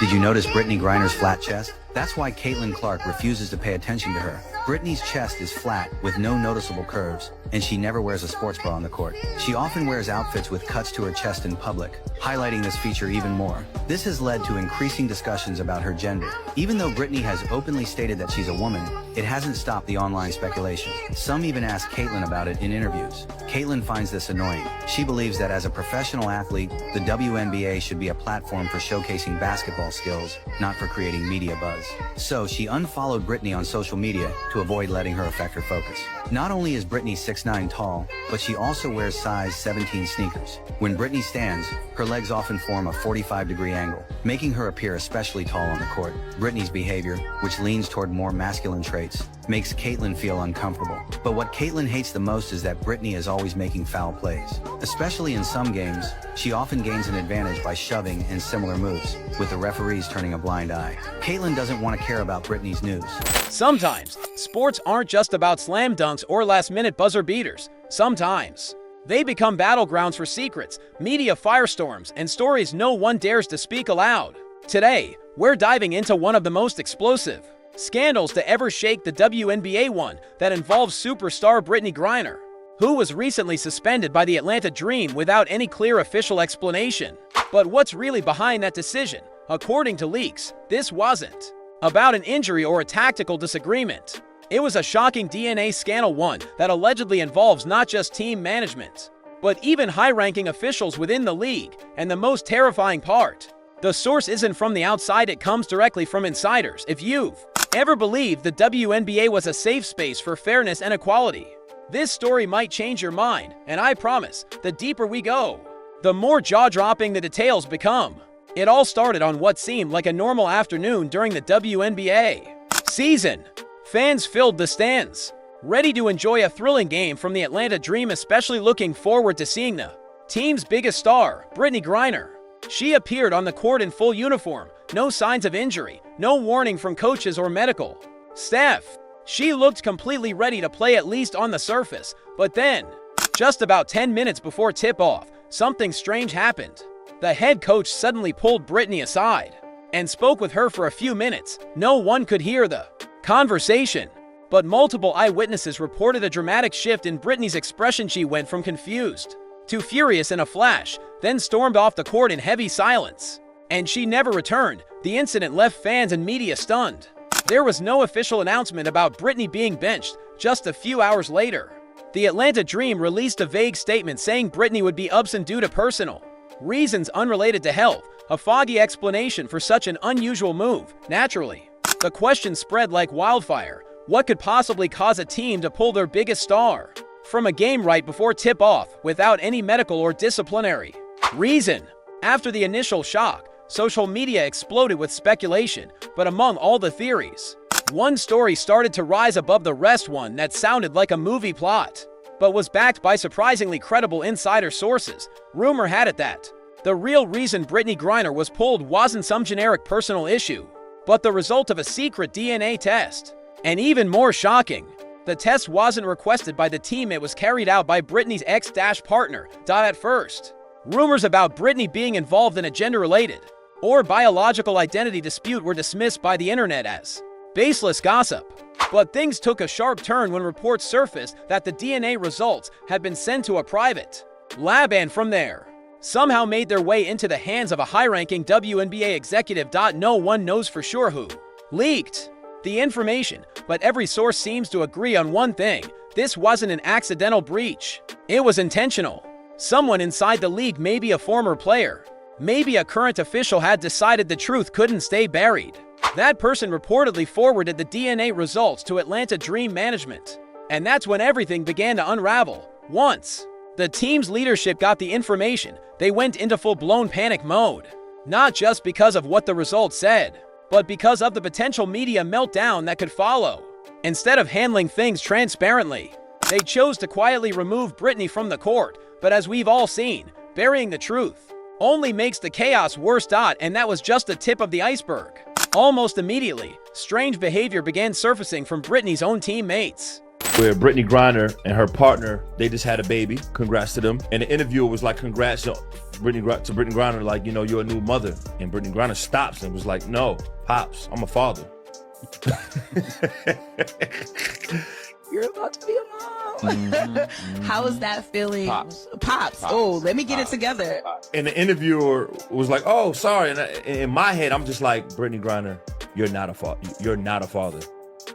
Did you notice Brittney Griner's flat chest? That's why Caitlin Clark refuses to pay attention to her. Brittney's chest is flat, with no noticeable curves, and she never wears a sports bra on the court. She often wears outfits with cuts to her chest in public, highlighting this feature even more. This has led to increasing discussions about her gender. Even though Brittney has openly stated that she's a woman, it hasn't stopped the online speculation. Some even ask Caitlin about it in interviews. Caitlin finds this annoying. She believes that as a professional athlete, the WNBA should be a platform for showcasing basketball skills, not for creating media buzz. So she unfollowed Brittney on social media to avoid letting her affect her focus. Not only is Brittney 6'9" tall, but she also wears size 17 sneakers. When Brittney stands, her legs often form a 45-degree angle, making her appear especially tall on the court. Brittney's behavior, which leans toward more masculine traits, makes Caitlin feel uncomfortable. But what Caitlin hates the most is that Brittney is always making foul plays. Especially in some games, she often gains an advantage by shoving and similar moves, with the referees turning a blind eye. Caitlin doesn't want to care about Brittney's news. Sometimes, sports aren't just about slam dunks or last-minute buzzer beaters. Sometimes, they become battlegrounds for secrets, media firestorms, and stories no one dares to speak aloud. Today, we're diving into one of the most explosive scandals to ever shake the WNBA, one that involves superstar Brittney Griner, who was recently suspended by the Atlanta Dream without any clear official explanation. But what's really behind that decision? According to leaks, this wasn't about an injury or a tactical disagreement. It was a shocking DNA scandal, one that allegedly involves not just team management, but even high-ranking officials within the league. And the most terrifying part, the source isn't from the outside, it comes directly from insiders. If you've ever believed the WNBA was a safe space for fairness and equality, this story might change your mind, and I promise, the deeper we go, the more jaw-dropping the details become. It all started on what seemed like a normal afternoon during the WNBA season. Fans filled the stands, ready to enjoy a thrilling game from the Atlanta Dream, especially looking forward to seeing the team's biggest star, Brittney Griner. She appeared on the court in full uniform, no signs of injury, no warning from coaches or medical staff. She looked completely ready to play, at least on the surface. But then, just about 10 minutes before tip-off, something strange happened. The head coach suddenly pulled Brittney aside and spoke with her for a few minutes. No one could hear the conversation, but multiple eyewitnesses reported a dramatic shift in Brittney's expression. She went from confused to furious in a flash, then stormed off the court in heavy silence. And she never returned. The incident left fans and media stunned. There was no official announcement about Brittney being benched. Just a few hours later, the Atlanta Dream released a vague statement saying Brittney would be absent due to personal reasons unrelated to health, a foggy explanation for such an unusual move. Naturally, the question spread like wildfire. What could possibly cause a team to pull their biggest star from a game right before tip-off without any medical or disciplinary reason? After the initial shock, social media exploded with speculation, but among all the theories, one story started to rise above the rest, one that sounded like a movie plot, but was backed by surprisingly credible insider sources. Rumor had it that the real reason Brittney Griner was pulled wasn't some generic personal issue, but the result of a secret DNA test. And even more shocking, the test wasn't requested by the team, it was carried out by Brittney's ex-partner. At first, rumors about Brittney being involved in a gender-related or biological identity dispute were dismissed by the internet as baseless gossip. But things took a sharp turn when reports surfaced that the DNA results had been sent to a private lab and from there, somehow made their way into the hands of a high-ranking WNBA executive. No one knows for sure who leaked the information, but every source seems to agree on one thing: this wasn't an accidental breach. It was intentional. Someone inside the league, maybe a former player, maybe a current official, had decided the truth couldn't stay buried. That person reportedly forwarded the DNA results to Atlanta Dream management. And that's when everything began to unravel. Once the team's leadership got the information, they went into full-blown panic mode. Not just because of what the results said, but because of the potential media meltdown that could follow. Instead of handling things transparently, they chose to quietly remove Brittney from the court. But as we've all seen, burying the truth only makes the chaos worse. And that was just the tip of the iceberg. Almost immediately, strange behavior began surfacing from Brittney's own teammates. where Brittney Griner and her partner, they just had a baby. Congrats to them. And the interviewer was like, congrats to Brittney Griner, like, you know, you're a new mother. And Brittney Griner stops and was like, no, Pops, I'm a father. You're about to be a mom. How is that feeling? Pops. Oh, let me get it together. And the interviewer was like, oh, sorry. And in my head, I'm just like, Brittney Griner, you're not a father. You're not a father.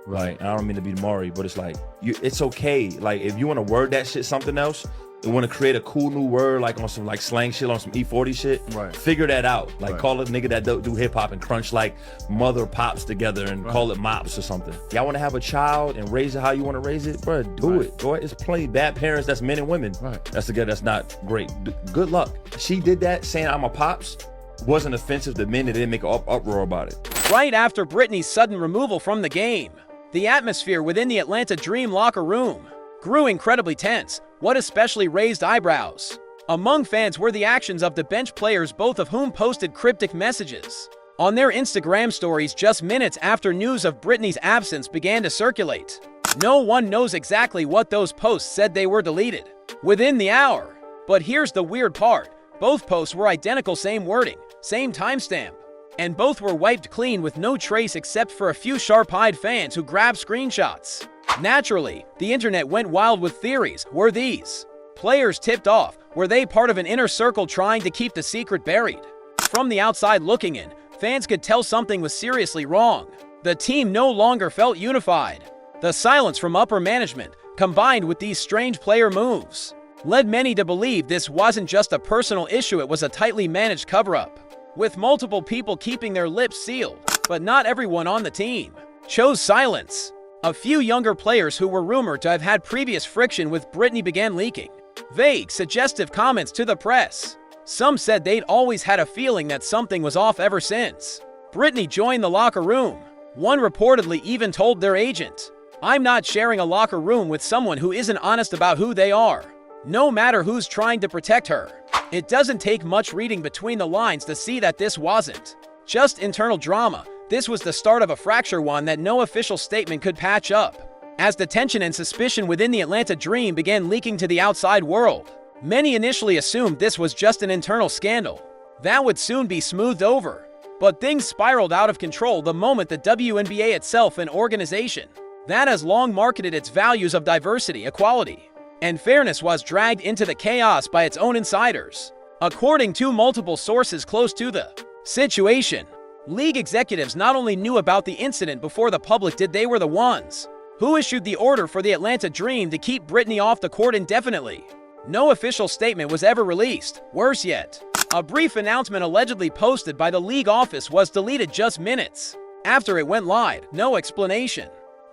Right. I don't mean to be Maury, but it's like, it's okay. Like, if you want to word that shit something else, you want to create a cool new word, like on some like slang shit, on some E40 shit, right? Figure that out. Like, call it a nigga that do hip hop and crunch like mother pops together and call it mops or something. Y'all want to have a child and raise it how you want to raise it, bro? Do it. Go ahead. It's plenty bad parents. That's men and women. Right. That's the guy that's not great. Good luck. She did that saying I'm a pops. Wasn't offensive to men that didn't make an uproar about it. Right after Britney's sudden removal from the game, the atmosphere within the Atlanta Dream locker room grew incredibly tense. What especially raised eyebrows among fans were the actions of the bench players, both of whom posted cryptic messages on their Instagram stories just minutes after news of Britney's absence began to circulate. No one knows exactly what those posts said. They were deleted within the hour. But here's the weird part. Both posts were identical, same wording, same timestamp, and both were wiped clean with no trace except for a few sharp-eyed fans who grabbed screenshots. Naturally, the internet went wild with theories. Were these players tipped off? Were they part of an inner circle trying to keep the secret buried? From the outside looking in, fans could tell something was seriously wrong. The team no longer felt unified. The silence from upper management, combined with these strange player moves, led many to believe this wasn't just a personal issue, it was a tightly managed cover-up, with multiple people keeping their lips sealed. But not everyone on the team chose silence. A few younger players who were rumored to have had previous friction with Britney began leaking vague, suggestive comments to the press. Some said they'd always had a feeling that something was off ever since Britney joined the locker room. One reportedly even told their agent, "I'm not sharing a locker room with someone who isn't honest about who they are, no matter who's trying to protect her." It doesn't take much reading between the lines to see that this wasn't just internal drama. This was the start of a fracture, one that no official statement could patch up. As the tension and suspicion within the Atlanta Dream began leaking to the outside world, many initially assumed this was just an internal scandal that would soon be smoothed over. But things spiraled out of control the moment the WNBA itself, an organization that has long marketed its values of diversity, equality, and fairness, was dragged into the chaos by its own insiders. According to multiple sources close to the situation, league executives not only knew about the incident before the public did, they were the ones who issued the order for the Atlanta Dream to keep Britney off the court indefinitely. No official statement was ever released. Worse yet, a brief announcement allegedly posted by the league office was deleted just minutes after it went live. No explanation,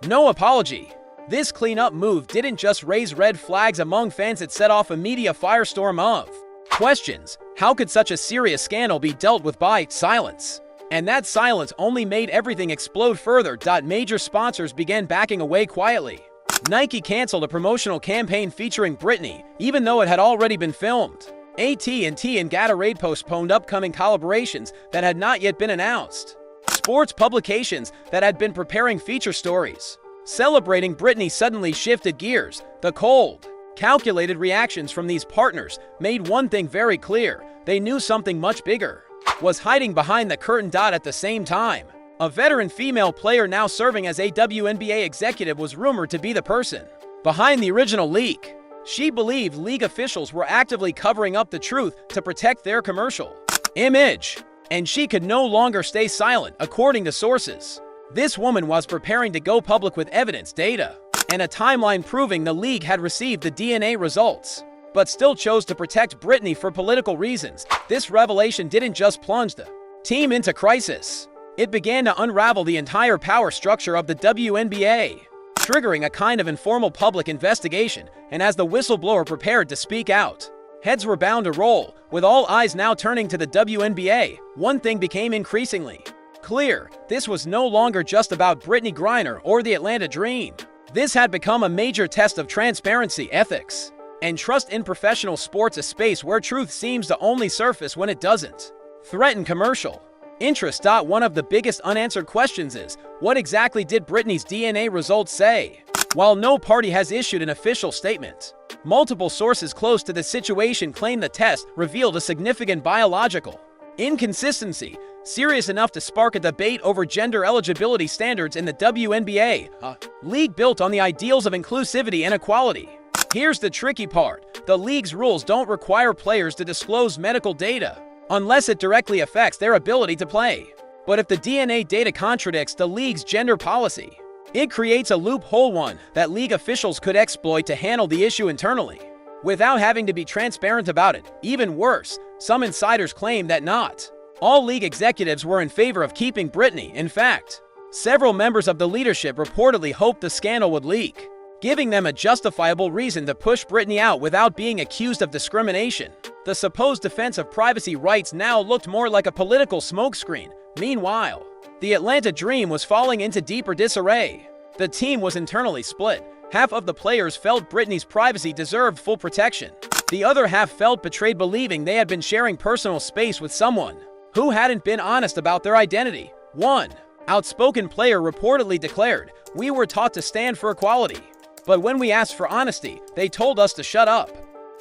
no apology. This cleanup move didn't just raise red flags among fans, it set off a media firestorm of questions. How could such a serious scandal be dealt with by silence? And that silence only made everything explode further. Major sponsors began backing away quietly. Nike canceled a promotional campaign featuring Britney, even though it had already been filmed. AT&T and Gatorade postponed upcoming collaborations that had not yet been announced. Sports publications that had been preparing feature stories celebrating Britney suddenly shifted gears. The cold, calculated reactions from these partners made one thing very clear: they knew something much bigger was hiding behind the curtain. At the same time, a veteran female player now serving as a WNBA executive was rumored to be the person behind the original leak. She believed league officials were actively covering up the truth to protect their commercial image, and she could no longer stay silent. According to sources, this woman was preparing to go public with evidence, data, and a timeline proving the league had received the DNA results, but still chose to protect Britney for political reasons. This revelation didn't just plunge the team into crisis. It began to unravel the entire power structure of the WNBA, triggering a kind of informal public investigation. And as the whistleblower prepared to speak out, heads were bound to roll. With all eyes now turning to the WNBA, one thing became increasingly clear: this was no longer just about Brittney Griner or the Atlanta Dream. This had become a major test of transparency, ethics, and trust in professional sports, a space where truth seems to only surface when it doesn't threaten commercial interest. One of the biggest unanswered questions is, what exactly did Britney's DNA results say? While no party has issued an official statement, multiple sources close to the situation claim the test revealed a significant biological inconsistency, serious enough to spark a debate over gender eligibility standards in the WNBA, a league built on the ideals of inclusivity and equality. Here's the tricky part. The league's rules don't require players to disclose medical data unless it directly affects their ability to play. But if the DNA data contradicts the league's gender policy, it creates a loophole, one that league officials could exploit to handle the issue internally, without having to be transparent about it. Even worse, some insiders claim that not all league executives were in favor of keeping Britney. In fact, several members of the leadership reportedly hoped the scandal would leak, giving them a justifiable reason to push Britney out without being accused of discrimination. The supposed defense of privacy rights now looked more like a political smokescreen. Meanwhile, the Atlanta Dream was falling into deeper disarray. The team was internally split. Half of the players felt Britney's privacy deserved full protection. The other half felt betrayed, believing they had been sharing personal space with someone who hadn't been honest about their identity. One outspoken player reportedly declared, "We were taught to stand for equality, but when we asked for honesty, they told us to shut up."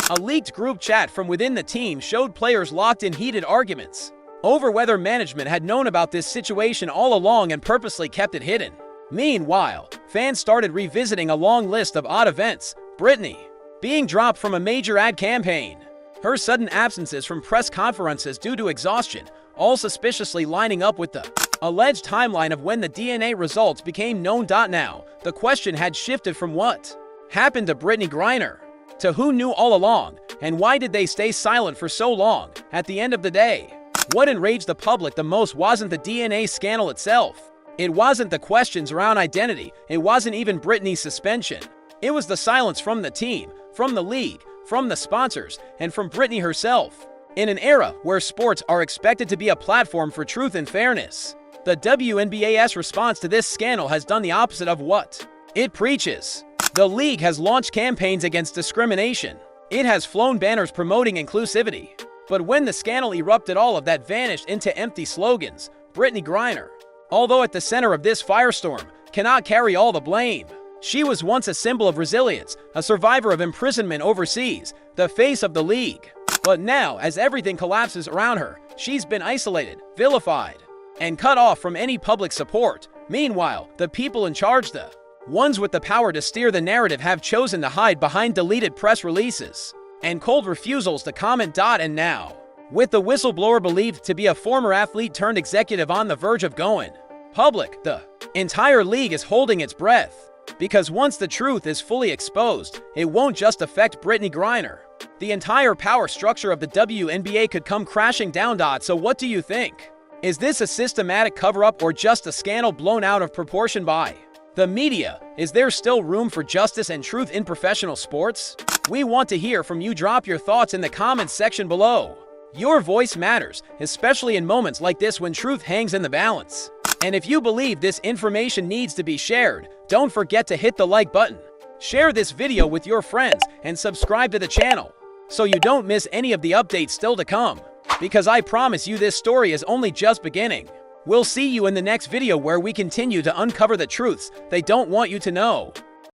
A leaked group chat from within the team showed players locked in heated arguments over whether management had known about this situation all along and purposely kept it hidden. Meanwhile, fans started revisiting a long list of odd events: Britney being dropped from a major ad campaign, her sudden absences from press conferences due to exhaustion, all suspiciously lining up with the alleged timeline of when the DNA results became known. Now, the question had shifted from what happened to Brittney Griner to who knew all along, and why did they stay silent for so long? At the end of the day, what enraged the public the most wasn't the DNA scandal itself. It wasn't the questions around identity. It wasn't even Britney's suspension. It was the silence from the team, from the league, from the sponsors, and from Britney herself. In an era where sports are expected to be a platform for truth and fairness, the WNBA's response to this scandal has done the opposite of what it preaches. The league has launched campaigns against discrimination. It has flown banners promoting inclusivity. But when the scandal erupted, all of that vanished into empty slogans. Brittney Griner, although at the center of this firestorm, cannot carry all the blame. She was once a symbol of resilience, a survivor of imprisonment overseas, the face of the league. But now, as everything collapses around her, she's been isolated, vilified, and cut off from any public support. Meanwhile, the people in charge, the ones with the power to steer the narrative, have chosen to hide behind deleted press releases and cold refusals to comment. And now, with the whistleblower believed to be a former athlete turned executive on the verge of going public, the entire league is holding its breath. Because once the truth is fully exposed, it won't just affect Brittney Griner. The entire power structure of the WNBA could come crashing down. So what do you think? Is this a systematic cover-up or just a scandal blown out of proportion by the media? Is there still room for justice and truth in professional sports? We want to hear from you. Drop your thoughts in the comments section below. Your voice matters, especially in moments like this when truth hangs in the balance. And if you believe this information needs to be shared, don't forget to hit the like button. Share this video with your friends and subscribe to the channel so you don't miss any of the updates still to come. Because I promise you, this story is only just beginning. We'll see you in the next video where we continue to uncover the truths they don't want you to know.